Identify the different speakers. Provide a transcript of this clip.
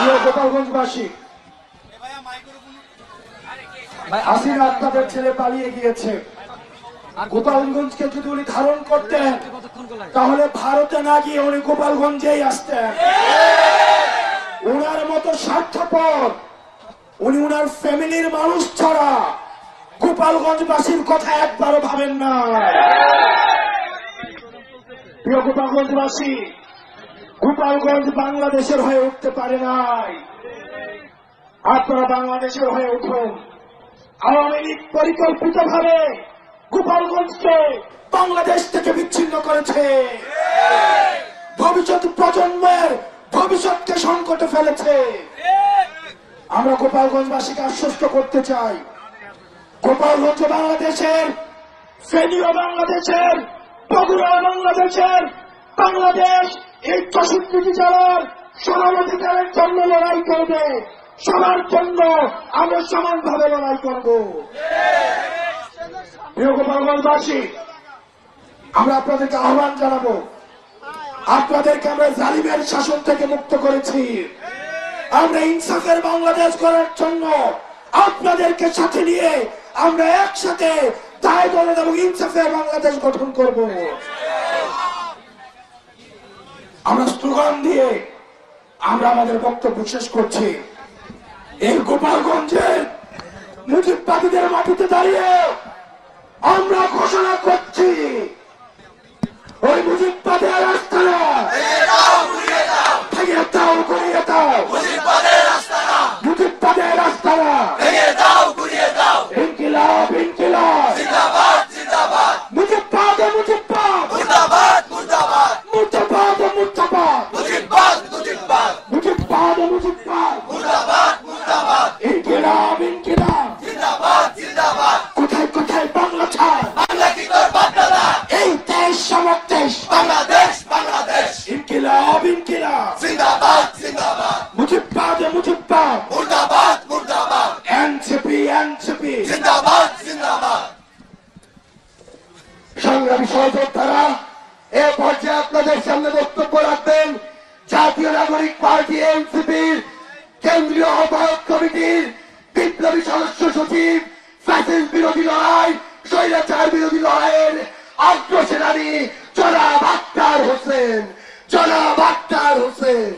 Speaker 1: প্রিয় গোপালগঞ্জবাসী, হাসিনা আপনাদের ছেড়ে পালিয়ে গিয়েছে। গোপালগঞ্জকে যদি উনি ধারণ করতেন তাহলে ভারতে না গিয়ে উনি গোপালগঞ্জেই আসতেন। উনার মতো স্বার্থপর উনি উনার ফ্যামিলির মানুষ ছাড়া গোপালগঞ্জবাসীর কথা একবারও ভাবেন না। প্রিয় গোপালগঞ্জবাসী, গোপালগঞ্জ বাংলাদেশের হয়ে উঠতে পারে নাই। আপনারা বাংলাদেশের হয়ে উঠুন। আওয়ামী লীগ পরিকল্পিতভাবে গোপালগঞ্জকে বাংলাদেশ থেকে বিচ্ছিন্ন করেছে, ভবিষ্যৎ প্রজন্মের ভবিষ্যৎকে সংকটে ফেলেছে। আমরা গোপালগঞ্জবাসীকে আশ্বস্ত করতে চাই, গোপালগঞ্জ বাংলাদেশের, ফেনীও বাংলাদেশের, বগুড়া বাংলাদেশের, বাংলাদেশ এই 64টি জেলার সমান অধিকারের জন্য লড়াই করবে। সবার জন্য আমরা সমানভাবে লড়াই করব। প্রিয় গোপালগঞ্জবাসী, আমরা আপনাদেরকে আহ্বান জানাবো, আপনাদেরকে আমরা জালিমের শাসন থেকে মুক্ত করেছি। আমরা ইনসাফের বাংলাদেশ করার জন্য আপনাদেরকে সাথে নিয়ে আমরা একসাথে দায় দলের এবং ইনসাফের বাংলাদেশ গঠন করব। আমরা স্লোগান দিয়ে আমরা আমাদের বক্তব্য শেষ করছি। এই গোপালগঞ্জের মুজিববাদীদের মাটিতে দাঁড়িয়ে আমরা ঘোষণা করছি, ওই মুজিববাদের রাস্তাটা ভেঙে দাও, গুড়িয়ে দাও। মুজিববাদের রাস্তাটা ভেঙে দাও, গুড়িয়ে দাও। ইনকিলাব, ইনকিলাব, জিন্দাবাদ, জিন্দাবাদ। মুজিববাদ, মুজিববাদ, মুর্দাবাদ, মুর্দাবাদ। মুর্দাবাদ, মুর্দাবাদ। মুজিববাদ, মুজিববাদ। মুজিববাদ, মুজিববাদ। মুর্দাবাদ, মুর্দাবাদ। ইনকিলাব, ইনকিলাব, জিন্দাবাদ, জিন্দাবাদ। কোথায় কোথায় বাংলা ছাড়, বাংলা কি তোর বাপদাদা? এই দেশ আমার দেশ, বাংলাদেশ, বাংলাদেশ। ইনকিলাব, ইনকিলাব, জিন্দাবাদ, জিন্দাবাদ। মুজিববাদ, মুজিববাদ। মুর্দাবাদ, মুর্দাবাদ। এনসিপি, এনসিপি, জিন্দাবাদ, জিন্দাবাদ। সংগ্রামী সহযোদ্ধারা, এ পর্যায়ে আপনাদের সামনে বক্তব্য রাখবেন জাতীয় নাগরিক পার্টি এনসিপির কেন্দ্রীয় আহ্বায়ক কমিটির বিপ্লবী সদস্য সচিব, ফ্যাসিস্ট বিরোধী লড়াই, স্বৈরাচার বিরোধী লড়াইয়ের অগ্রসেনানী জনাব আক্তার হোসেন, জনাব আক্তার হোসেন।